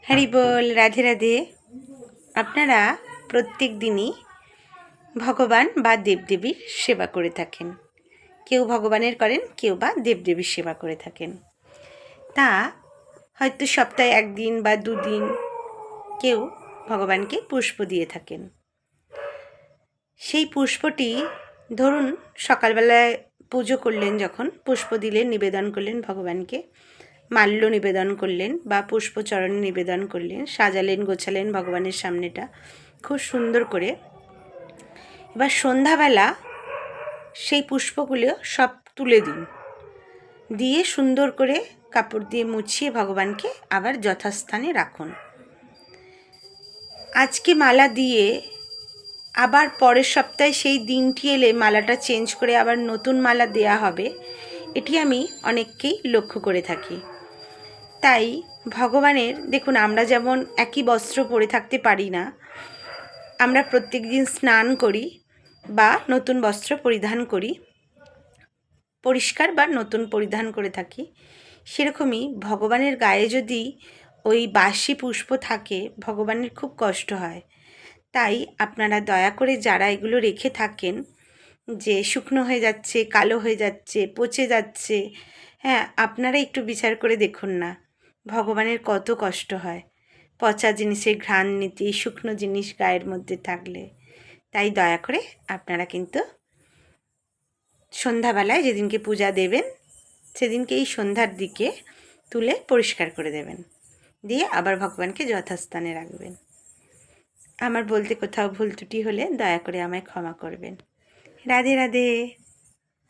হরি বল, রাধে রাধে। আপনারা প্রত্যেক দিনই ভগবান বা দেবদেবীর সেবা করে থাকেন। কেউ ভগবানের করেন, কেউ বা দেবদেবীর সেবা করে থাকেন। তা হয়তো সপ্তাহে একদিন বা দুদিন কেউ ভগবানকে পুষ্প দিয়ে থাকেন। সেই পুষ্পটি ধরুন সকালবেলায় পুজো করলেন, যখন পুষ্প দিলেন, নিবেদন করলেন ভগবানকে, মাল্য নিবেদন করলেন বা পুষ্পচরণ নিবেদন করলেন, সাজালেন গোছালেন ভগবানের সামনেটা খুব সুন্দর করে। এবার সন্ধ্যাবেলা সেই পুষ্পগুলো সব তুলে দিন, দিয়ে সুন্দর করে কাপড় দিয়ে মুছিয়ে ভগবানকে আবার যথাস্থানে রাখুন। আজকে মালা দিয়ে আবার পরের সপ্তাহে সেই দিনটি এলে মালাটা চেঞ্জ করে আবার নতুন মালা দেয়া হবে, এটি আমি অনেককেই লক্ষ্য করে থাকি। তাই ভগবানের দেখুন, আমরা যেমন একই বস্ত্র পরে থাকতে পারি না, আমরা প্রত্যেক দিন স্নান করি বা নতুন বস্ত্র পরিধান করি, পরিষ্কার বা নতুন পরিধান করে থাকি, সেরকমই ভগবানের গায়ে যদি ওই বাসি পুষ্প থাকে, ভগবানের খুব কষ্ট হয়। তাই আপনারা দয়া করে যারা এগুলো রেখে থাকেন, যে শুকনো হয়ে যাচ্ছে, কালো হয়ে যাচ্ছে, পচে যাচ্ছে, হ্যাঁ, আপনারা একটু বিচার করে দেখুন না, ভগবানের কত কষ্ট হয় পচা জিনিসের ঘ্রাণ নিতে, শুকনো জিনিস গায়ের মধ্যে থাকলে। তাই দয়া করে আপনারা কিন্তু সন্ধ্যাবেলায় যেদিনকে পূজা দেবেন, সেদিনকে এই সন্ধ্যার দিকে তুলে পরিষ্কার করে দেবেন, দিয়ে আবার ভগবানকে যথাস্থানে রাখবেন। আমার বলতে কোথাও ভুল ত্রুটি হলে দয়া করে আমায় ক্ষমা করবেন। রাধে রাধে।